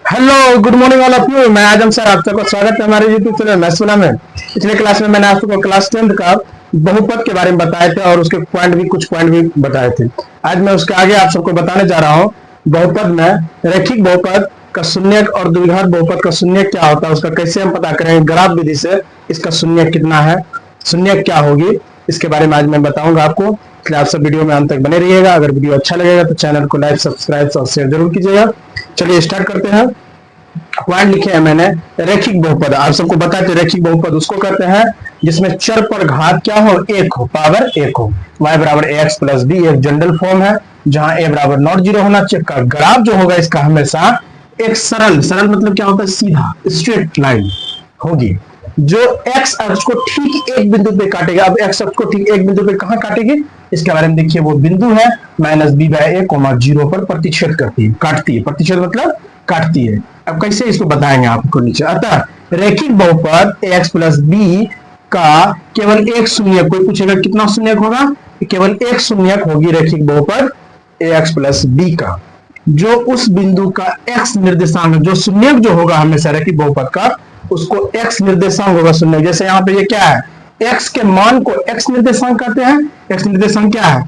Hello good morning all of you. मैं आजम sir, आप सबका स्वागत है हमारे यूट्यूब चैनल मैथ्स में। पिछले क्लास में मैंने आप सबको क्लास 10th का बहुपद के बारे में बताए थे और उसके कुछ पॉइंट भी बताए थे। आज मैं उसके आगे आप सबको बताने जा रहा हूँ बहुपद में रैखिक बहुपद का शून्यक और द्विघात बहुपद का शून्यक क्या होता है, उसका कैसे हम पता करेंगे ग्राफ विधि से इसका शून्यक कितना है, शून्यक क्या होगी, इसके बारे में आज मैं बताऊंगा आपको। इसलिए आप सब वीडियो में अंत तक बने रहिएगा। अगर वीडियो अच्छा लगेगा तो चैनल को लाइक, सब्सक्राइब और शेयर जरूर कीजिएगा। चलिए स्टार्ट करते हैं। पॉइंट लिखे हैं मैंने, रैखिक बहुपद। आप सबको बताते रैखिक बहुपद उसको कहते हैं जिसमें चर पर घात क्या हो, एक हो, पावर एक हो। y बराबर ax प्लस बी एक जनरल फॉर्म है जहां a बराबर नॉट जीरो होना चाहिए। का ग्राफ जो होगा इसका हमेशा एक सरल मतलब क्या होता है, सीधा स्ट्रेट लाइन होगी जो x अक्ष को ठीक एक बिंदु पे काटेगा। अब x अक्ष को ठीक एक बिंदु पे कहां काटेगी इसके बारे में देखिए। वो बिंदु है माइनस बी बाय ए कोमा जीरो पर प्रतिच्छेद करती है, काटती है। प्रतिच्छेद मतलब काटती है। अब कैसे इसको बताएंगे आपको नीचे। अतः रैखिक बहुपद ax प्लस बी का केवल एक शून्यक, कोई पूछेगा कितना शून्यक होगा, केवल एक शून्यक होगी रैखिक बहुपद ax प्लस बी का, जो उस बिंदु का x निर्देशांक, जो शून्यक जो होगा हमेशा रैखिक बहुपद का उसको x निर्देशांक होगा शून्यक। जैसे यहाँ पे ये क्या है, x के मान को x निर्देशांक कहते हैं। x निर्देशांक क्या है,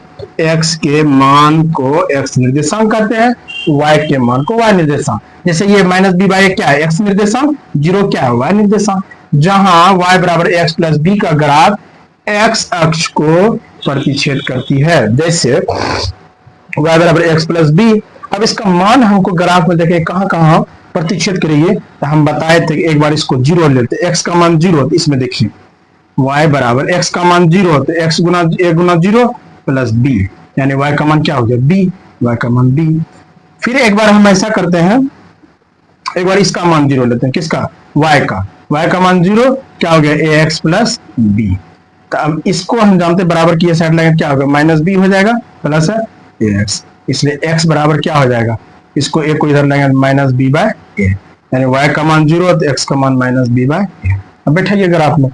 x के मान को x निर्देशांक कहते हैं, y के मान को y निर्देशांक। जैसे ये माइनस बी बाई क्या है, x निर्देशांक, जीरो क्या है, y निर्देशांक। जहां y बराबर x प्लस बी का ग्राफ x अक्ष को प्रतिच्छेद करती है। जैसे y बराबर x प्लस बी, अब इसका मान हमको ग्राफ में देखें कहां कहां प्रतिच्छेद करेंगे, तो हम बताए थे कि एक बार इसको जीरो लेते, x का मान जीरो, तो इसमें देखिए y बराबर x का मान जीरो, तो x Guna a Guna zero plus b, यानी y का मान क्या हो गया b, y का मान b। फिर एक बार हम ऐसा करते हैं, एक बार इसका मान जीरो लेते हैं, किसका, y का मान जीरो, क्या हो गया ax प्लस b। तो अब इसको हम जानते हैं बराबर की ये साइड लगे क्या होगा, माइनस b हो जाएगा प्लस ax, इसलिए x बराबर क्या हो जाएगा, इसको a को इधर लेंगे माइनस b बाय a, यानी y का मान जीरो तो x का मान माइनस b बाय a। अब बैठाइए ग्राफ में,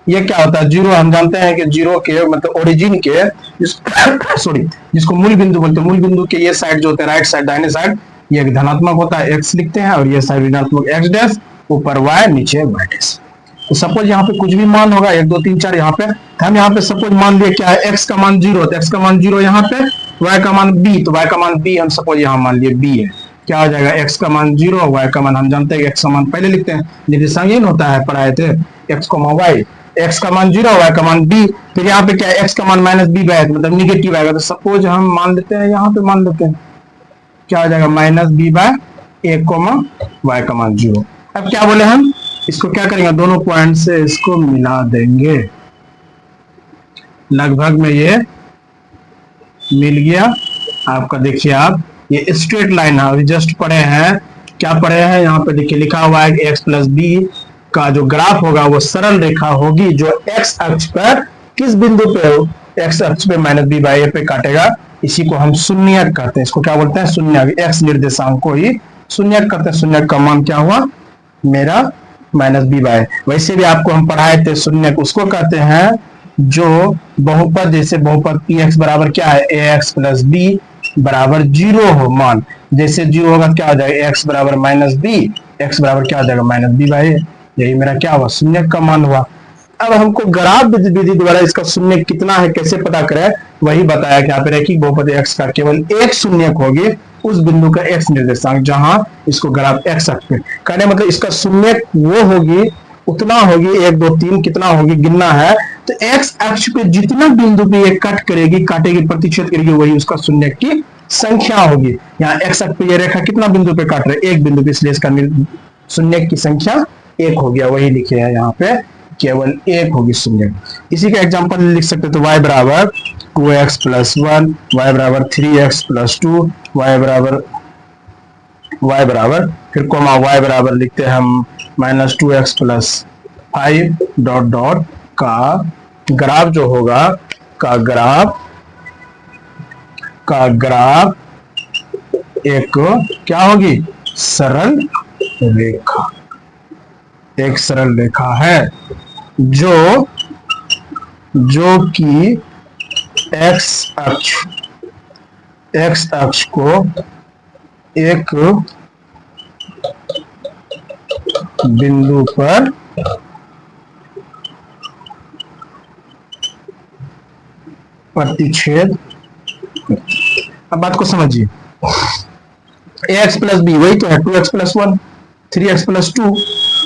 ये क्या होता है, जीरो हम जानते हैं कि जीरो के मतलब ओरिजिन के जिसको मूल बिंदु बोलते हैं, मूल बिंदु के ये साइड जो होता है राइट साइड दाहिने साइड, ये धनात्मक होता है x लिखते हैं, और ये साइड ऋणात्मक x डैश, ऊपर y नीचे y डैश। तो सपोज यहाँ पे कुछ भी मान होगा 1 2 3 4 यहाँ पे, हम यहाँ पे सपोज मान लिए क्या है, x का मान जीरो, तो x का मान जीरो यहाँ पे, y का मान b, तो y का मान b हम सपोज यहाँ मान लिए b है, क्या हो जाएगा, x का मान जीरो, y का मान हम जानते हैं x का मान पहले लिखते हैं, निर्देशांक ये होता है पढ़ाए थे, x y, x का मान जीरो, y का मान b। फिर यहाँ पे क्या है, x का मान माइनस b बाय, मतलब निगेटिव आएगा, तो सपोज हम मान लेते हैं यहाँ पे मान लेते हैं क्या हो जाएगा, minus b by a y का मान जीरो। अब क्या बोले हम, इसको क्या करेंगे, दोनों पॉइंट से इसको मिला देंगे, लगभग में ये मिल गया आपका। देखिए आप ये स्ट्रेट लाइन है, अभी जस्ट पढ़े हैं, क्या पढ़े हैं यहाँ पे देखिए लिखा हुआ है कि x प्लस बी का जो ग्राफ होगा वो सरल रेखा होगी जो x अक्ष पर किस बिंदु पे हो, x अक्ष पे माइनस बी बाई ए पे काटेगा, इसी को हम शून्यक कहते हैं। इसको क्या बोलते हैं, शून्यक, x निर्देशांक को ही शून्यक कहते हैं। शून्यक का मान क्या हुआ मेरा माइनस बी बाई। वैसे भी आपको हम पढ़ाए थे शून्यक उसको कहते हैं जो बहुपद, जैसे बहुपद px बराबर क्या है, ax प्लस बी बराबर जीरो हो मान, जैसे जीरो होगा क्या हो जाएगा, x बराबर माइनस बी, x बराबर क्या हो जाएगा माइनस बी बाई ए, यही मेरा क्या हुआ, शून्यक का मान हुआ। अब हमको ग्राफ विधि द्वारा इसका शून्यक कितना है कैसे पता करें, वही बताया कि यहाँ पे रैखिक बहुपद x का केवल एक शून्यक होगी उस बिंदु का x निर्देशांक जहां इसको ग्राफ x अक्ष पे कहने, मतलब इसका शून्यक वो होगी उतना होगी 1 2 3 कितना होगी गिनना है, तो x अक्ष पे जितना बिंदु पे ये कट करेगी, काटेगी, प्रतिच्छेद करेगी, वही उसका शून्यक की संख्या होगी। यहाँ x अक्ष पे ये रेखा कितना बिंदु पे काट रहे, एक बिंदु पे, इसलिए इसका शून्यक की संख्या एक हो गया, वही लिखे हैं यहाँ पे केवल एक होगी शून्यक। इसी का एग्जांपल लिख सकते तो y बराबर 2x प्लस 1, y बराबर 3x प्लस 2, y बराबर फिर कोमा y बराबर लिखते हैं हम minus 2x plus 5 dot dot का ग्राफ जो होगा का ग्राफ एक क्या होगी, सरल रेखा, एक सरल रेखा है जो कि एक्स अक्ष को एक बिंदु पर प्रतिच्छेद। अब बात को समझिए, ax प्लस बी वही तो है 2x plus 1, 3x plus 2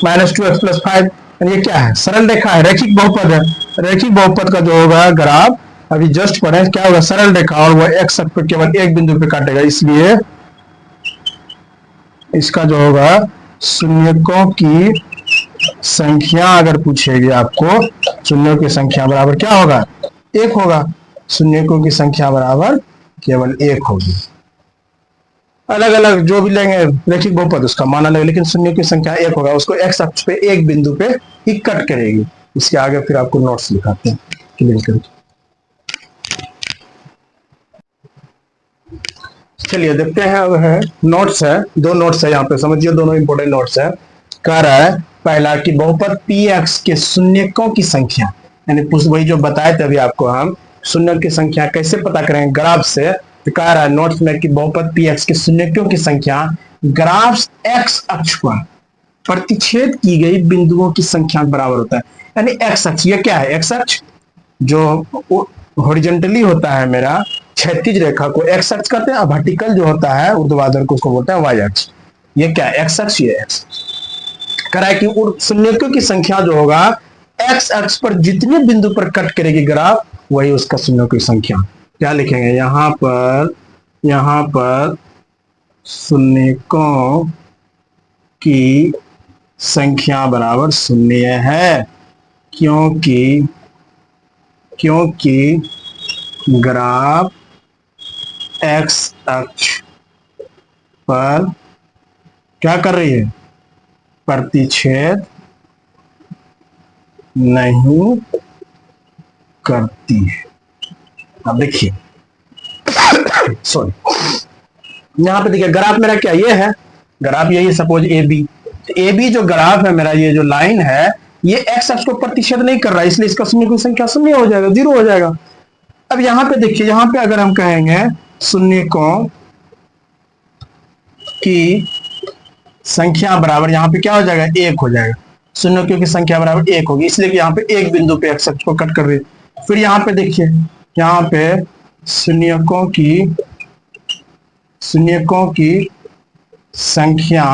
minus 2x plus 5। ये क्या है? सरल रेखा है, रैखिक बहुपद है। रैखिक बहुपद का जो होगा ग्राफ अभी जस्ट पढ़े, क्या होगा? सरल रेखा, और वो x अक्ष पर केवल एक बिंदु पे काटेगा, इसलिए इसका जो होगा शून्यकों की संख्या अगर पूछेगी आपको, शून्यों की संख्या बराबर क्या होगा? एक होगा। शून्यकों की संख्या बराबर केवल एक होगी। अलग अलग जो भी लेंगे रैखिक बहुपद उसका मान अलग, लेकिन शून्य की संख्या एक होगा। उसको एक्स अक्ष पे एक बिंदु पे ही कट करेगी। इसके आगे फिर आपको नोट्स लिखाते हैं क्लियर करके। चलिए देखते हैं, अब है नोट्स है, दो नोट्स है यहाँ पे, समझिए दोनों इंपोर्टेंट नोट्स है। कह रहा है पहला कि बहुपद पी एक्स के शून्यकों की संख्या, यानी वही जो बताए थे अभी आपको, हम शून्य की संख्या कैसे पता करेंगे ग्राफ से। तो कह रहा है नोट्स में कि बहुपद पी एक्स के शून्यकों की संख्या ग्राफ एक्स अक्ष पर प्रतिच्छेद की गई बिंदुओं की संख्या बराबर होता है। यानी एक्स अक्ष, ये क्या है? एक्स अक्ष जो हॉरिजॉन्टली होता है मेरा, क्षैतिज रेखा को एक्स अक्ष कहते हैं, और वर्टिकल जो होता है ऊर्ध्वाधर को उसको बोलते हैं वाई अक्ष। ये क्या है? एक्स अक्ष, ये एक्स। कह रहा है कि शून्यकों की संख्या जो होगा एक्स अक्ष पर जितने बिंदु पर कट करेगी ग्राफ, वही उसका शून्यों की संख्या। क्या लिखेंगे यहां पर शून्यकों की संख्या बराबर शून्य है, क्योंकि ग्राफ एक्स अक्ष पर क्या कर रही है? प्रतिच्छेद नहीं करती है। अब देखिए सॉरी, यहां पे देखिए ग्राफ मेरा क्या ये है, ग्राफ यही है सपोज ए बी जो ग्राफ है मेरा, ये जो लाइन है ये एक्स अक्ष को प्रतिच्छेद नहीं कर रहा है, इसलिए इसका शून्य की संख्या शून्य हो जाएगा, 0 हो जाएगा। अब यहां पे देखिए, यहां पे अगर हम कहेंगे शून्यकों की संख्या बराबर, यहां पे क्या हो जाएगा? 1 हो जाएगा। शून्यकों की संख्या बराबर 1 होगी, इसलिए कि यहाँ पे एक बिंदु पे एक्स अक्ष को कट कर रही है। फिर यहाँ पे देखिए, यहाँ पे शून्यकों की संख्या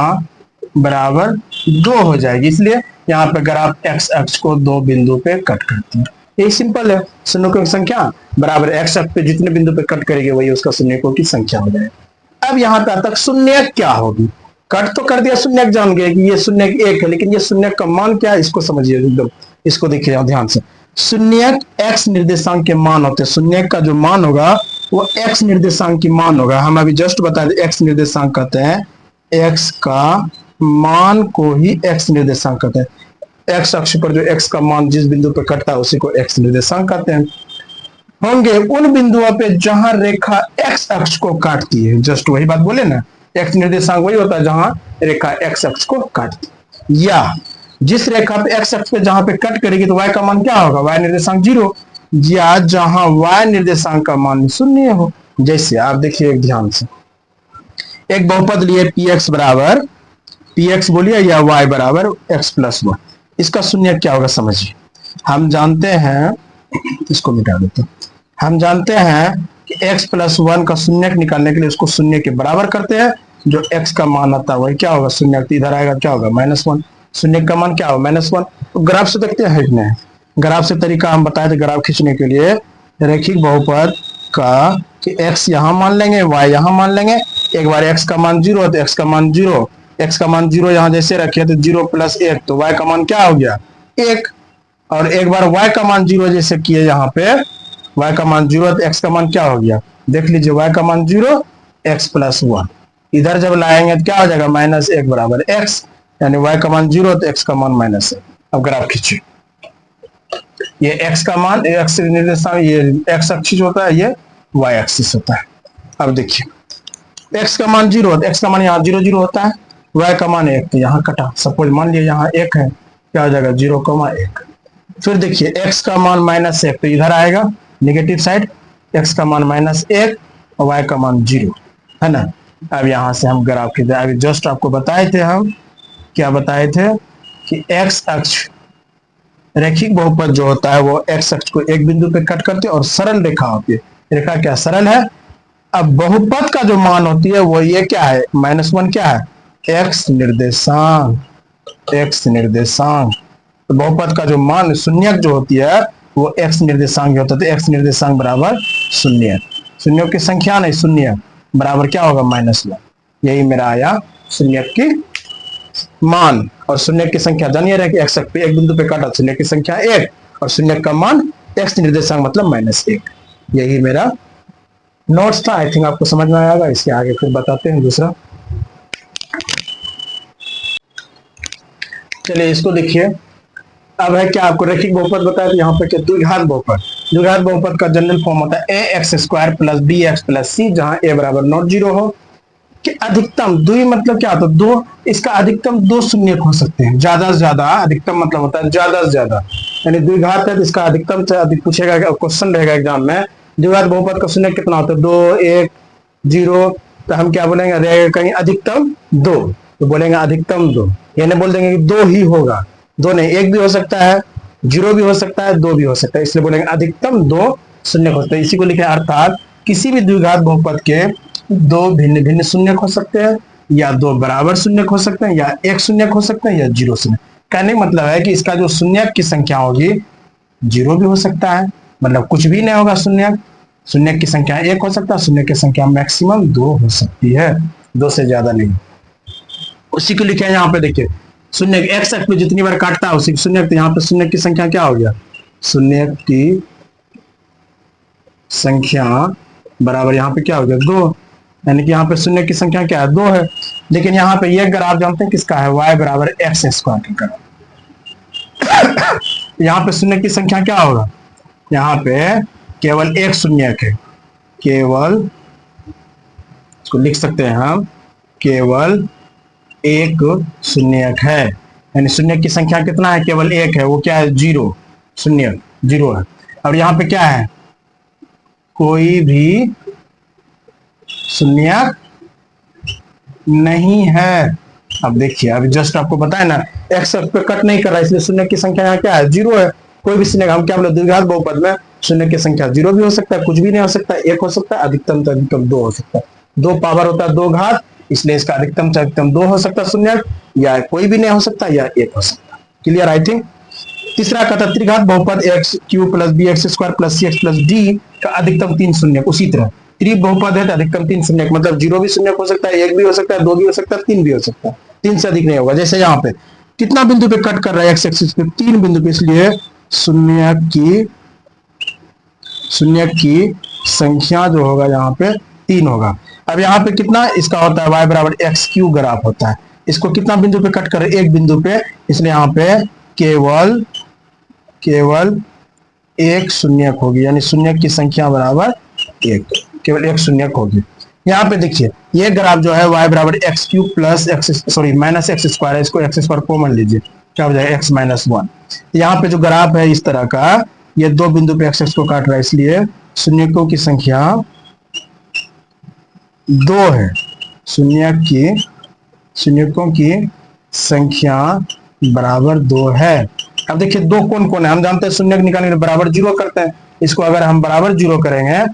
बराबर 2 हो जाएगी, इसलिए यहाँ पे ग्राफ एक्स अक्ष को 2 बिंदु पे कट करती है। यही सिंपल है, शून्यकों की संख्या बराबर एक्स अक्ष पे जितने बिंदु पे कट करेगी वही उसका शून्यकों की संख्या हो जाएगी। अब यहाँ पे तक शून्य क्या होगी? कट तो कर दिया, शून्य जान गए कि ये शून्य 1 है, लेकिन ये शून्य का मान क्या है इसको समझिए एकदम, इसको देखिए ध्यान से। शून्य एक्स निर्देशांक के मान होते हैं, शून्य का जो मान होगा वो एक्स निर्देशांक की मान होगा। हम अभी जस्ट बता दें एक्स निर्देशांक कहते हैं, एक्स का मान को ही एक्स निर्देशांक कहते हैं। एक्स अक्ष पर जो एक्स का मान जिस बिंदु पर कटता है उसी को एक्स निर्देशांक कहते हैं। होंगे उन बिंदुओं पे जहां रेखा एक्स अक्ष को काटती है, जस्ट वही बात बोले ना, एक्स निर्देशांक वही होता है जहां रेखा एक्स अक्ष को काटती है। या जिस रेखा पे एक्स अक्ष पे जहां पे कट करेगी तो y का मान क्या होगा? y निर्देशांक 0, या जहां y निर्देशांक का मान 0 हो। जैसे आप देखिए एक ध्यान से, एक बहुपद लिए px बराबर, px बोलिए या y बराबर x प्लस 1, इसका शून्य क्या होगा समझिए। हम जानते हैं, इसको मिटा देते हैं, हम जानते हैं कि x प्लस 1 का शून्य निकालने के लिए उसको शून्य के बराबर करते हैं, जो x का मान आता है वही क्या होगा? शून्य। इधर आएगा क्या होगा? -1। शून्य का मान क्या होगा? -1। तो ग्राफ से देखते हैं कि नहीं, ग्राफ से तरीका हम बताए थे ग्राफ खींचने के लिए, रैखिक बहुपद का कि x यहाँ मान लेंगे, y यहाँ मान लेंगे। एक बार x का मान 0 तो x का मान 0, x का मान 0 यहाँ जैसे रखे तो 0 + 1 तो y का मान क्या हो गया? 1। और एक बार y का मान 0 जैसे किए, यहाँ पे y का मान 0 तो x का मान क्या हो गया? देख लीजिए, y का मान 0, x प्लस 1। इधर जब लाएंगे तो क्या हो जाएगा? -1 बराबर x, यानी y का मान 0 तो x का मान -1। अब ग्राफ खींचिए, ये x का मान x निर्देशांक, ये x एक्सिस होता है, ये y एक्सिस होता है। अब देखिए x का मान 0 तो x का मान यहाँ 0 0 होता है, y का मान 1 तो यहाँ कटा। सपोज मान लिया यहाँ 1 है, क्या हो जाएगा? 0,1। फिर देखिए x का मान -1 तो इधर आएगा नेगेटिव साइड, x का मान -1 और y का मान 0 है ना। अब यहाँ से हम ग्राफ खींचे, अभी जस्ट आपको बताए थे, हम क्या बताए थे कि x अक्ष रैखिक बहुपद जो होता है वो x अक्ष को एक बिंदु पे कट करते हैं और सरल रेखा होती है। रेखा क्या सरल है। अब बहुपद का जो मान होती है वो ये क्या है, -1 क्या है, x निर्देशांक, x निर्देशांक। तो बहुपद का जो मान शून्यक जो होती है वो x निर्देशांक होता है। x निर्देशांक बराबर शून्य, शून्यों की संख्या नहीं, शून्य बराबर क्या होगा, -1। यही मेरा आया शून्यक की मान। और शून्य की संख्या जानिए रहे कि x पे एक बिंदु पे काटा, शून्य की संख्या 1 और शून्य का मान x निर्देशांक मतलब -1। यही मेरा नोट्स था। आई थिंक आपको समझ में आएगा। इसके आगे फिर बताते हैं दूसरा। चलिए इसको देखिए। अब है क्या, आपको रैखिक बहुपद बताया तो यहाँ पे क्या, द्विघात बहुपद। द्विघात बहुपद का जनरल फॉर्म होता है ax² + bx + c, जहां a बराबर नॉट 0 हो। कि अधिकतम द्वि मतलब क्या होता है, दो, इसका अधिकतम 2 शून्यक हो सकते हैं, ज्यादा से ज्यादा। अधिकतम मतलब होता है ज्यादा से ज्यादा, यानी द्विघात है तो इसका अधिकतम से अधिक पूछेगा, क्वेश्चन रहेगा एग्जाम में, द्विघात बहुपद का शून्यक कितना होता है, 2, 1, 0। तो हम क्या बोलेंगे, रहेगा कहीं अधिकतम 2, तो बोलेंगे अधिकतम 2। यानी बोल देंगे कि 2 ही होगा, 2 नहीं, 1 भी हो सकता है, 0 भी हो सकता है, 2 भी हो सकता है, इसलिए बोलेंगे अधिकतम 2 शून्यक होते हैं। इसी को लिखे, अर्थात किसी भी द्विघात बहुपद के 2 भिन्न भिन्न शून्यक हो सकते हैं, या 2 बराबर शून्यक हो सकते हैं, या 1 शून्यक हो सकते हैं, या 0 शून्यक। कहने का मतलब है कि इसका जो शून्यक की संख्या होगी 0 भी हो सकता है, मतलब कुछ भी नहीं होगा शून्यक। शून्यक की संख्या 1 हो सकता है, शून्यक की संख्या मैक्सिमम 2 हो सकती है, 2 से ज्यादा नहीं। उसी को लिखे यहाँ पे देखिए, शून्यक x अक्ष पे जितनी बार काटता है उसी शून्यक, तो यहाँ पे शून्यक की संख्या क्या हो गया, शून्यक की संख्या बराबर यहाँ पे क्या हो गया, 2। यानी कि यहाँ पे शून्य की संख्या क्या है, 2 है। लेकिन यहाँ पे ये ग्राफ जानते हैं किसका है, y बराबर x² का। यहाँ पे शून्य की संख्या क्या होगा, यहाँ पे केवल एक शून्यक है, केवल इसको लिख सकते हैं हम, केवल एक शून्यक है। यानी शून्य की संख्या कितना है, केवल 1 है, वो क्या है, 0, शून्य 0 है। और यहाँ पे क्या है, कोई भी शून्यक नहीं है। अब देखिए, अभी जस्ट आपको बताया ना, x पे कट नहीं कर रहा, इसलिए शून्य की संख्या यहाँ क्या है, 0 है। कोई भी शून्य, हम क्या बोले, द्विघात बहुपद में शून्य की संख्या 0 भी हो सकता है, कुछ भी नहीं हो सकता, 1 हो सकता है, अधिकतम से अधिकतम 2 हो सकता है। 2 पावर होता है 2 घात, इसलिए इसका अधिकतम से अधिकतम 2 हो सकता है शून्यक, या कोई भी नहीं हो सकता, या 1 हो सकता है। Clear, I think. तीसरा कहता है त्रिघात बहुपद x³ + bx² + cx + d का अधिकतम 3 शून्यक। उसी तरह त्रि बहुपद है तो अधिकतम 3 शून्यक, मतलब 0 भी शून्यक हो सकता है, 1 भी हो सकता है, 2 भी हो सकता है, 3 भी हो सकता है, 3 से अधिक नहीं होगा। जैसे यहाँ पे कितना बिंदु पे कट कर रहा है, x एक्सिस पे 3 बिंदु पे, इसलिए शून्यक की संख्या जो होगा यहाँ पे 3 होगा। अब यहाँ पे कितना इसका होता है, y बराबर x³ ग्राफ होता है। इसको कितना बिंदु पे कट कर रहे, एक बिंदु पे, इसलिए यहाँ पे केवल एक शून्यक होगी, यानी शून्यक की संख्या बराबर 1, केवल एक शून्यक होगी। यहाँ पे देखिए, ये ग्राफ जो है y बराबर x³ + -x² है, इसको x² कॉमन लीजिए, क्या हो जाएगा, x - 1। यहाँ पे जो ग्राफ है इस तरह का, ये 2 बिंदु पे x को काट रहा है, इसलिए शून्यकों की संख्या 2 है। शून्यकों की संख्या बराबर 2 है। अब देखिए 2 कौन कौन है, हम जानते हैं शून्यक निकालने के लिए बराबर 0 करते हैं। इसको अगर हम बराबर 0 करेंगे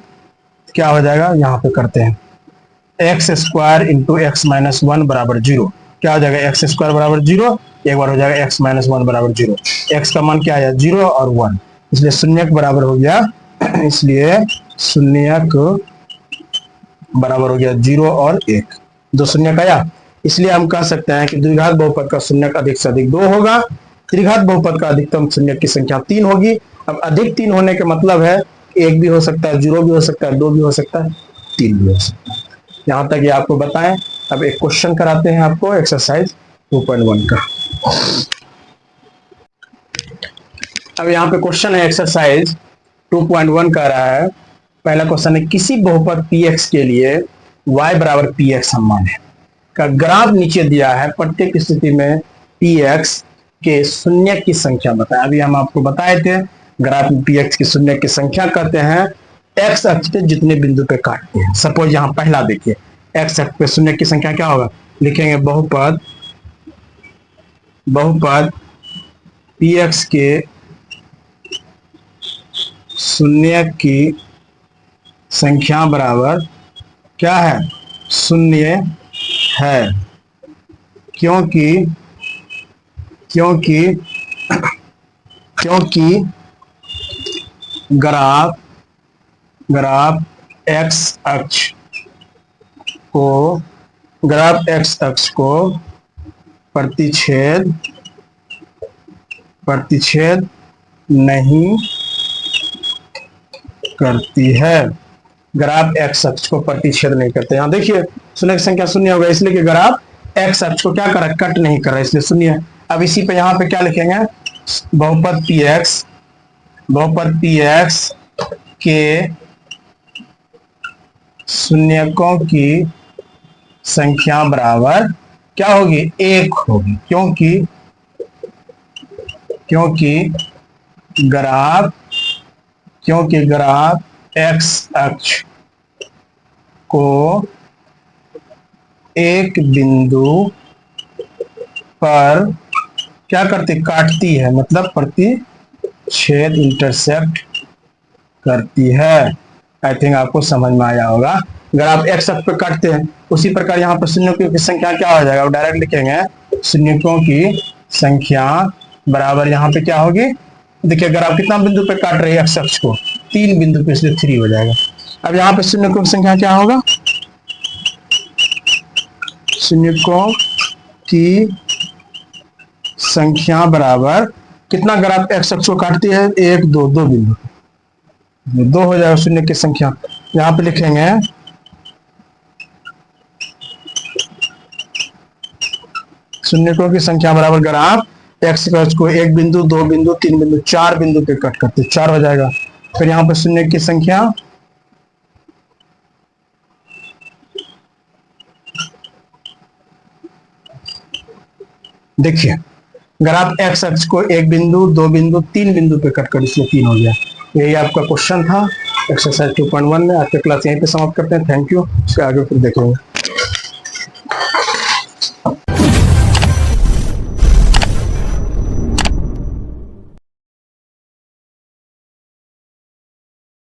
क्या हो जाएगा, यहाँ पे करते हैं x² × x - 1 बराबर 0, क्या हो जाएगा, x² बराबर 0, एक बार हो जाएगा x - 1 बराबर 0। x का मान क्या आया, 0 और 1, इसलिए शून्यक बराबर हो गया, इसलिए शून्यक बराबर हो गया 0 और 1, 2 शून्यक आया। इसलिए हम कह सकते हैं कि द्विघात बहुपद का शून्यक अधिक से अधिक 2 होगा, त्रिघात बहुपद का अधिकतम शून्यक की संख्या 3 होगी। अब अधिक 3 होने का मतलब है 1 भी हो सकता है, 0 भी हो सकता है, 2 भी हो सकता है, 3 भी हो सकता है। यहाँ तक ये आपको बताएं। अब एक क्वेश्चन कराते हैं आपको एक्सरसाइज 2.1 का। अब यहाँ पे क्वेश्चन है एक्सरसाइज 2.1 कर रहा है। पहला क्वेश्चन है, किसी बहुपद px के लिए y बराबर px हम माने का ग्राफ नीचे दिया है, प्रत्येक स्थिति में px के शून्यक की संख्या बताएं। अभी हम आपको बताए थे, ग्राफ में px की शून्यक की संख्या कहते हैं एक्स अक्ष के जितने बिंदु पे काटते हैं। सपोज यहाँ पहला देखिए, एक्स अक्ष पे शून्य की संख्या क्या होगा, लिखेंगे बहुपद पी एक्स के शून्य की संख्या बराबर क्या है, शून्य है, क्योंकि ग्राफ एक्स अक्ष को प्रतिच्छेद नहीं करती है। ग्राफ एक्स अक्ष को प्रतिच्छेद नहीं करते। यहाँ देखिए शून्य की संख्या शून्य होगा, इसलिए कि ग्राफ एक्स अक्ष को क्या कर रहा है, कट नहीं कर रहा है, इसलिए शून्य। अब इसी पे यहाँ पे क्या लिखेंगे, बहुपद पी एक्स के शून्यकों की संख्या बराबर क्या होगी, 1 होगी, क्योंकि ग्राफ एक्स अक्ष को एक बिंदु पर क्या करती, काटती है, मतलब प्रतिच्छेद इंटरसेक्ट करती है। आई थिंक आपको समझ में आया होगा। अगर आप एक्स अक्ष पे काटते हैं, उसी प्रकार यहाँ पर शून्यकों की संख्या क्या हो जाएगा, डायरेक्ट लिखेंगे शून्यकों की संख्या बराबर यहाँ पे क्या होगी, देखिए अगर आप कितना बिंदु पे काट रहे हैं एक्स अक्ष को, 3 बिंदु पे, इसलिए 3 हो जाएगा। अब यहाँ पे शून्यकों की संख्या क्या होगा, शून्यकों की संख्या बराबर कितना, अगर आप एक्स अक्ष को काटती है 1 2 बिंदु, 2 हो जाएगा शून्य की संख्या। यहाँ पे लिखेंगे शून्यकों की संख्या बराबर ग्राफ एक्स अक्ष को 1 बिंदु 2 बिंदु 3 बिंदु 4 बिंदु पे कट करते, 4 हो जाएगा। फिर यहाँ पे शून्य की संख्या देखिए, ग्राफ एक्स अक्ष को 1 बिंदु 2 बिंदु 3 बिंदु पे कट कर, इसलिए 3 हो गया। यही आपका क्वेश्चन था एक्सरसाइज 2.1 में। आज का क्लास यहीं पे समाप्त करते हैं। थैंक यू, इसके आगे फिर देखेंगे।